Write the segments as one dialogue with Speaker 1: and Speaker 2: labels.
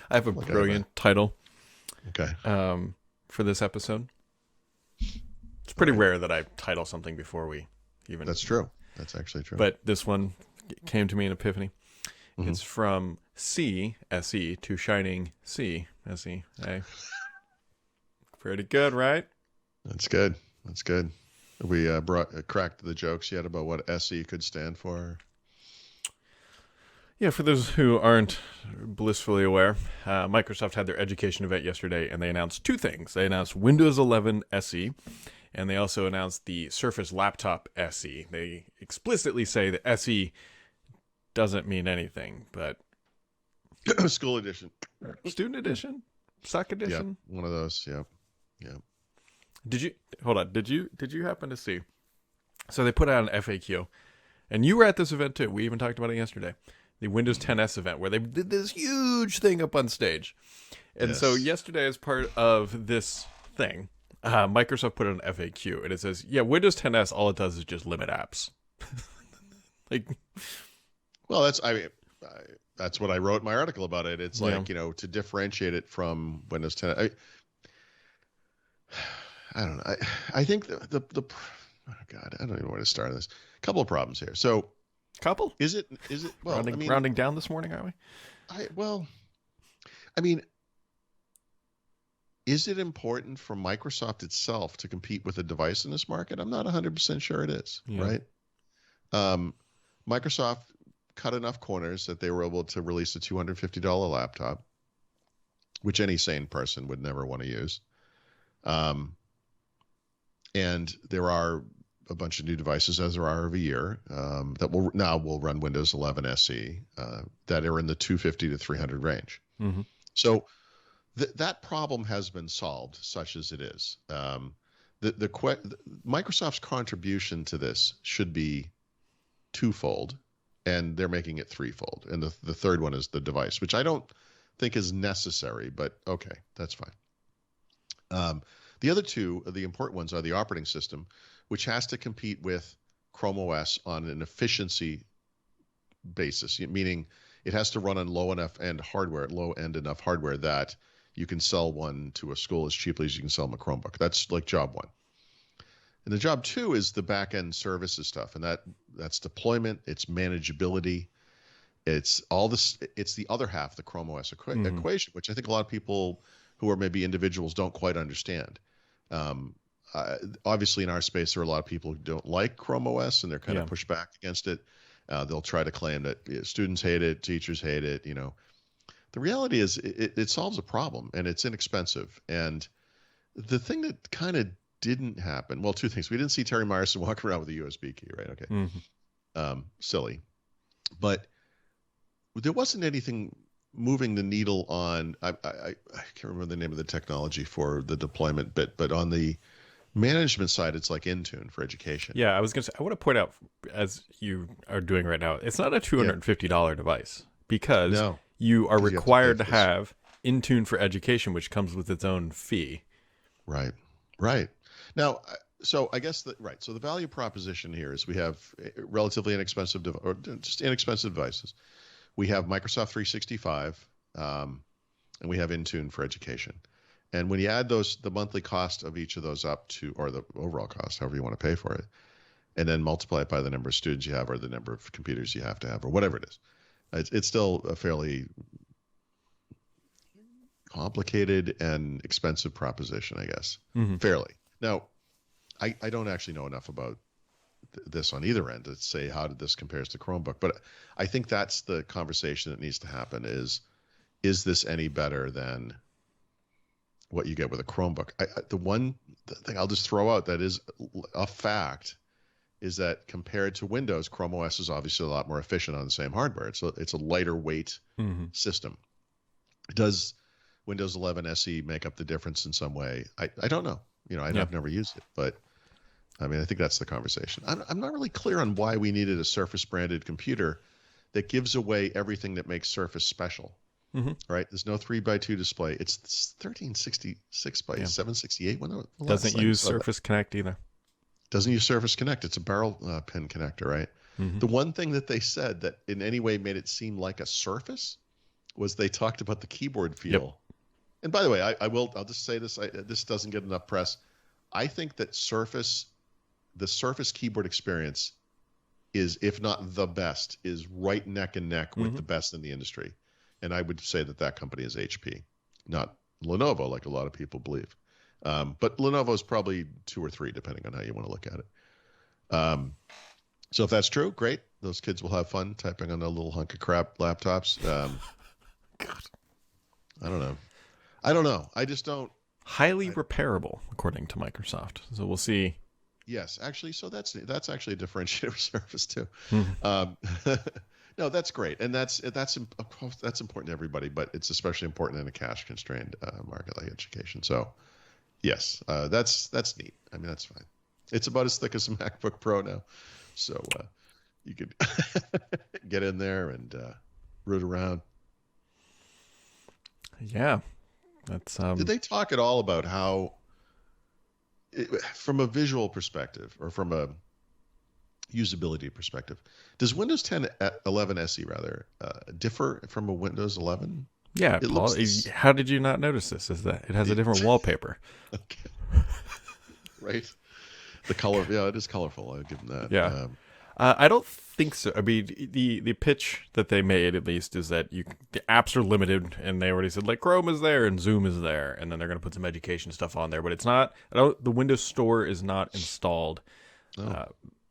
Speaker 1: I have a brilliant title
Speaker 2: Okay.
Speaker 1: for this episode. It's pretty rare that I title something before we even.
Speaker 2: That's true. That's actually true.
Speaker 1: But this one came to me in epiphany.
Speaker 2: Mhm.
Speaker 1: It's from C, S-E, to Shining C, S-E. Hey. Pretty good, right?
Speaker 2: That's good. That's good. We cracked the jokes yet about what SE could stand for?
Speaker 1: Yeah, for those who aren't blissfully aware, Microsoft had their education event yesterday, and they announced two things. They announced Windows 11 SE, and they also announced the Surface Laptop SE. They explicitly say the SE doesn't mean anything, but
Speaker 2: School edition.
Speaker 1: student edition, suck edition.
Speaker 2: Yeah, one of those. Yeah. Yeah.
Speaker 1: Did you happen to see? So they put out an FAQ, and you were at this event too. We even talked about it yesterday. The Windows 10s event where they did this huge thing up on stage. And so yesterday, as part of this thing, Microsoft put out an FAQ, and it says, yeah, Windows 10s, all it does is just limit apps.
Speaker 2: Well, that's what I wrote in my article about it. It's like, to differentiate it from Windows 10. I don't know. I think the oh God, I don't even know where to start on this. A couple of problems here. So, Is it well?
Speaker 1: Rounding down this morning, are we?
Speaker 2: Is it important for Microsoft itself to compete with a device in this market? I'm not 100% sure it is.
Speaker 1: Yeah.
Speaker 2: Right? Microsoft cut enough corners that they were able to release a $250 laptop, which any sane person would never want to use. And there are a bunch of new devices, as there are every year, that will run Windows 11 SE that are in the 250 to 300 range.
Speaker 1: Mm-hmm.
Speaker 2: So that problem has been solved, such as it is. Microsoft's contribution to this should be twofold, and they're making it threefold. And the third one is the device, which I don't think is necessary, but okay, that's fine. The other two, the important ones, are the operating system, which has to compete with Chrome OS on an efficiency basis, meaning it has to run on low end enough hardware that you can sell one to a school as cheaply as you can sell them a Chromebook. That's like job one. And the job two is the back end services stuff, and that's deployment, it's manageability, it's all this. It's the other half, the Chrome OS equation, which I think a lot of people who are maybe individuals don't quite understand. Obviously, in our space, there are a lot of people who don't like Chrome OS, and they're kind of pushed back against it. They'll try to claim that students hate it, teachers hate it. The reality is it solves a problem, and it's inexpensive. And the thing that kind of didn't happen, well, two things. We didn't see Terry Myerson walking around with a USB key, right? Okay.
Speaker 1: Mm-hmm.
Speaker 2: Silly. But there wasn't anything moving the needle on, I can't remember the name of the technology for the deployment bit, but on the management side, it's like Intune for education.
Speaker 1: Yeah, I was going to say, I want to point out, as you are doing right now, it's not a $250 device because you are required to have Intune for education, which comes with its own fee. Right.
Speaker 2: Now, so I guess so the value proposition here is we have relatively inexpensive or just inexpensive devices. We have Microsoft 365, and we have Intune for education. And when you add the monthly cost of each of those up to, or the overall cost, however you want to pay for it, and then multiply it by the number of students you have or the number of computers you have to have or whatever it is, it's still a fairly complicated and expensive proposition, I guess.
Speaker 1: Mm-hmm.
Speaker 2: Fairly. Now, I don't actually know enough about this on either end to say how did this compares to Chromebook, but I think that's the conversation that needs to happen is this any better than what you get with a Chromebook? The thing I'll just throw out that is a fact is that compared to Windows, Chrome OS is obviously a lot more efficient on the same hardware. It's a lighter weight system. Does Windows 11 SE make up the difference in some way? I don't know. I've never used it, but I mean, I think that's the conversation. I'm not really clear on why we needed a Surface branded computer that gives away everything that makes Surface special.
Speaker 1: Mm-hmm.
Speaker 2: Right? There's no 3x2 display. It's 1366 by 768.
Speaker 1: Doesn't use Surface Connect either.
Speaker 2: Doesn't use Surface Connect. It's a barrel pin connector, right?
Speaker 1: Mm-hmm.
Speaker 2: The one thing that they said that in any way made it seem like a Surface was they talked about the keyboard feel.
Speaker 1: Yep.
Speaker 2: And by the way, I'll just say this. This doesn't get enough press. I think that the Surface keyboard experience is, if not the best, is right neck and neck with the best in the industry. And I would say that company is HP, not Lenovo, like a lot of people believe. But Lenovo is probably 2 or 3, depending on how you want to look at it. So if that's true, great. Those kids will have fun typing on their little hunk of crap laptops.
Speaker 1: God.
Speaker 2: I don't know. I just don't.
Speaker 1: Highly repairable, according to Microsoft. So we'll see.
Speaker 2: Yes, actually, so that's actually a differentiator for Surface too.
Speaker 1: Mm-hmm.
Speaker 2: No, that's great, and that's important to everybody, but it's especially important in a cash constrained market like education. So, yes, that's neat. I mean, that's fine. It's about as thick as a MacBook Pro now, so you could get in there and root around.
Speaker 1: Yeah, that's.
Speaker 2: Did they talk at all about how, from a visual perspective or from a usability perspective, does Windows 10 11 SE differ from a Windows 11?
Speaker 1: Yeah, Paul, how did you not notice this? Is that it has a different wallpaper?
Speaker 2: Okay. Right. The color, yeah, it is colorful. I'll give them that.
Speaker 1: Yeah. I don't think so. I mean, the pitch that they made, at least, is that the apps are limited, and they already said, like, Chrome is there and Zoom is there, and then they're going to put some education stuff on there. But it's not, the Windows Store is not installed.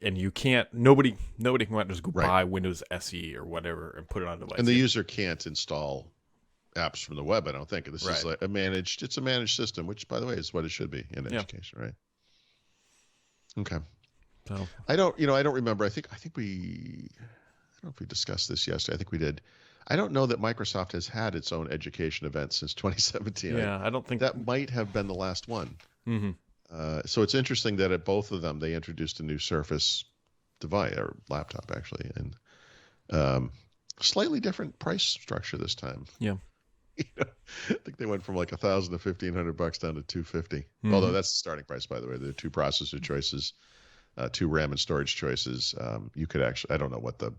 Speaker 1: And you can't, nobody can go out and just go buy Windows SE or whatever and put it on a device.
Speaker 2: And the user can't install apps from the web, I don't think. This is like it's a managed system, which, by the way, is what it should be in education, right? Okay.
Speaker 1: So
Speaker 2: I don't remember. I don't know if we discussed this yesterday. I think we did. I don't know that Microsoft has had its own education event since 2017.
Speaker 1: Yeah, I don't think
Speaker 2: that might have been the last one.
Speaker 1: Mm-hmm.
Speaker 2: So it's interesting that at both of them they introduced a new Surface device or laptop, actually, and slightly different price structure this time.
Speaker 1: Yeah.
Speaker 2: I think they went from like $1,000 to $1,500 down to $250.
Speaker 1: Mm-hmm.
Speaker 2: Although that's the starting price, by the way. There are 2 processor choices, 2 RAM and storage choices. You could actually, I don't know what the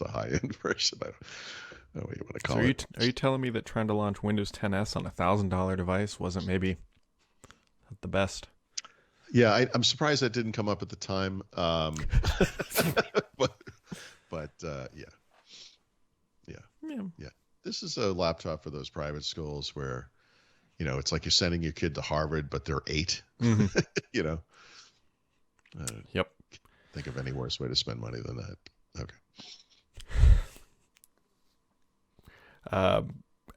Speaker 2: high end version. I don't know what you want to call it.
Speaker 1: Are you telling me that trying to launch Windows 10s on a $1,000 device wasn't maybe the best?
Speaker 2: Yeah, I'm surprised that didn't come up at the time. But yeah. This is a laptop for those private schools where, it's like you're sending your kid to Harvard, but they're 8.
Speaker 1: Mm-hmm.
Speaker 2: Yep. Think of any worse way to spend money than that. Okay.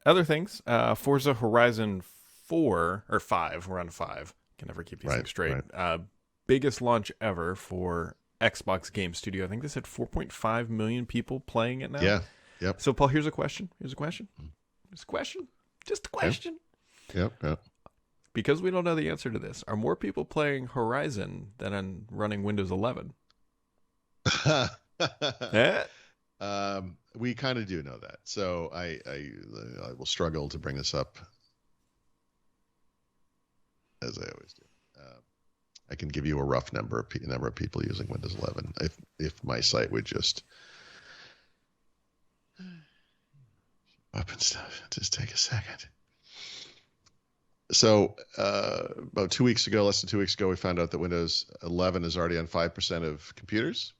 Speaker 1: Other things, Forza Horizon 4 or 5. We're on 5. Can never keep these things straight. Right. Biggest launch ever for Xbox Game Studio. I think they said 4.5 million people playing it now.
Speaker 2: Yeah. Yep.
Speaker 1: So, Paul, here's a question. Just a question.
Speaker 2: Yep.
Speaker 1: Because we don't know the answer to this, are more people playing Horizon than on running Windows 11?
Speaker 2: We kind of do know that. So I will struggle to bring this up, as I always do. I can give you a rough number of people using Windows 11 if my site would just up and stuff. Just take a second. So about 2 weeks ago, less than 2 weeks ago, we found out that Windows 11 is already on 5% of computers.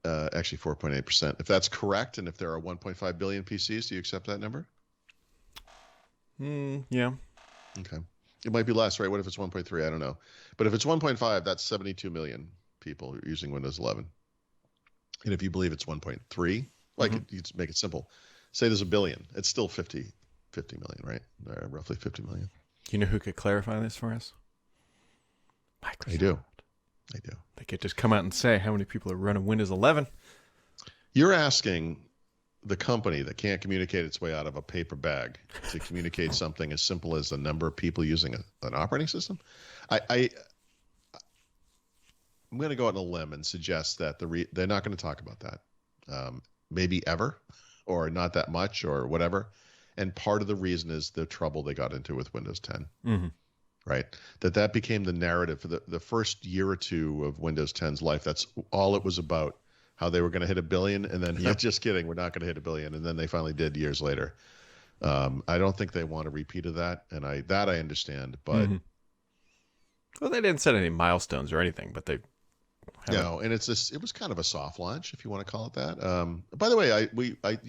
Speaker 2: Actually 4.8%. If that's correct, and if there are 1.5 billion PCs, do you accept that number?
Speaker 1: Yeah.
Speaker 2: Okay. It might be less, right? What if it's 1.3? I don't know. But if it's 1.5, that's 72 million people using Windows 11. And if you believe it's 1.3, you make it simple. Say there's a billion. It's still 50 million, right? Roughly 50 million.
Speaker 1: You know who could clarify this for us? Microsoft.
Speaker 2: I do.
Speaker 1: They could just come out and say how many people are running Windows 11.
Speaker 2: You're asking the company that can't communicate its way out of a paper bag to communicate something as simple as the number of people using an operating system? I'm going to go out on a limb and suggest that they're not going to talk about that. Maybe ever, or not that much, or whatever. And part of the reason is the trouble they got into with Windows 10.
Speaker 1: Mm-hmm.
Speaker 2: right? That became the narrative for the first year or two of Windows 10's life. That's all it was about, how they were going to hit 1 billion, and then, just kidding, we're not going to hit 1 billion, and then they finally did years later. I don't think they want a repeat of that, and I understand, but
Speaker 1: well, they didn't set any milestones or anything, but they
Speaker 2: no, and it was kind of a soft launch, if you want to call it that. By the way, it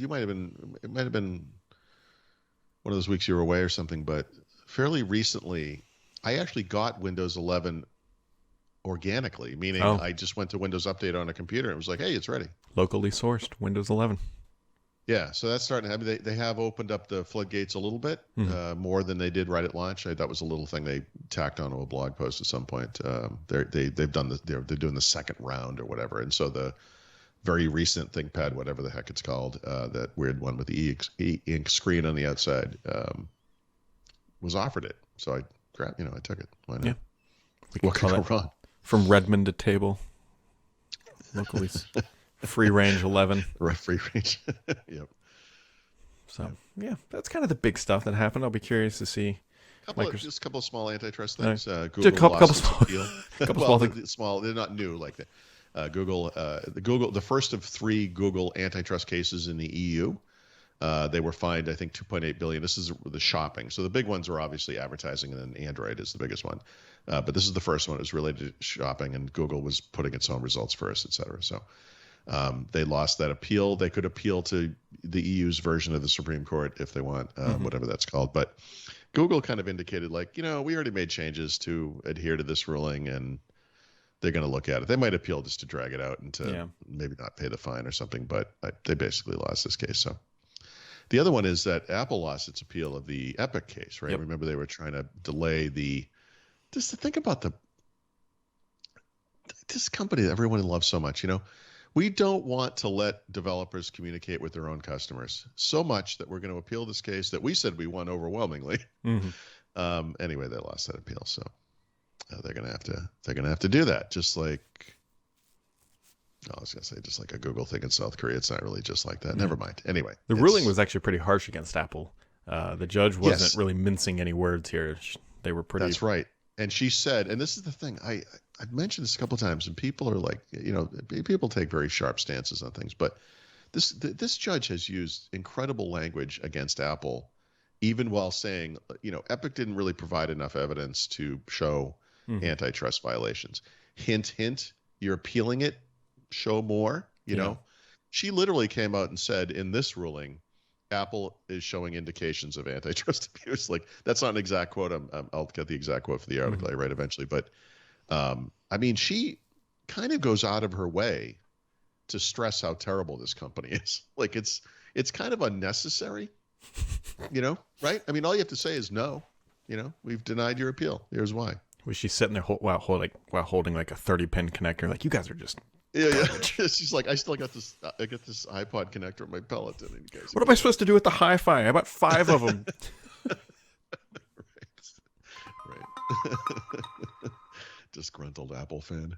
Speaker 2: might have been one of those weeks you were away or something, but fairly recently, I actually got Windows 11 organically, meaning I just went to Windows Update on a computer and it was like, hey, it's ready.
Speaker 1: Locally sourced Windows 11.
Speaker 2: Yeah, so that's starting to happen. They have opened up the floodgates a little bit, more than they did right at launch. That was a little thing they tacked onto a blog post at some point. They've done they're doing the second round or whatever, and so the very recent ThinkPad, whatever the heck it's called, that weird one with the e-ink screen on the outside, was offered it. So I grabbed, I took it. Why not?
Speaker 1: Yeah.
Speaker 2: What could go wrong?
Speaker 1: From Redmond to table, locally. Free range 11.
Speaker 2: Right, free range. Yep.
Speaker 1: So, yeah, that's kind of the big stuff that happened. I'll be curious to see.
Speaker 2: Just a couple of small antitrust things.
Speaker 1: Google
Speaker 2: couple
Speaker 1: small.
Speaker 2: They're not new like that. Google, the first of 3 Google antitrust cases in the EU. They were fined, I think, $2.8 billion. This is the shopping. So the big ones are obviously advertising, and then Android is the biggest one. But this is the first one. It was related to shopping, and Google was putting its own results first, et cetera. So they lost that appeal. They could appeal to the EU's version of the Supreme Court if they want, whatever that's called. But Google kind of indicated, like, we already made changes to adhere to this ruling, and they're going to look at it. They might appeal just to drag it out and to maybe not pay the fine or something, but they basically lost this case. So the other one is that Apple lost its appeal of the Epic case, right?
Speaker 1: Yep.
Speaker 2: Remember, they were trying to delay just to think about this company that everyone loves so much, We don't want to let developers communicate with their own customers so much that we're going to appeal this case that we said we won overwhelmingly. Anyway, they lost that appeal, so they're going to have to do that. Just like, I was going to say, just like a Google thing in South Korea. It's not really just like that. Never mind. Anyway,
Speaker 1: the ruling was actually pretty harsh against Apple. The judge wasn't really mincing any words here. They were pretty.
Speaker 2: That's right. And she said, and this is the thing, I've mentioned this a couple of times, and people are like, people take very sharp stances on things, but this judge has used incredible language against Apple, even while saying, Epic didn't really provide enough evidence to show antitrust violations. Hint, hint, you're appealing it, show more, know. She literally came out and said in this ruling, Apple is showing indications of antitrust abuse. Like, that's not an exact quote. I'll get the exact quote for the article I write eventually. But she kind of goes out of her way to stress how terrible this company is. Like, it's kind of unnecessary, right? All you have to say is no. We've denied your appeal. Here's why.
Speaker 1: Was she sitting there while holding like a 30-pin connector? Like, you guys are just.
Speaker 2: Yeah. She's like, I still got this. I got this iPod connector on my Peloton. And you guys,
Speaker 1: what am I supposed to do with the hi-fi? I bought 5 of them.
Speaker 2: Right. Disgruntled Apple fan.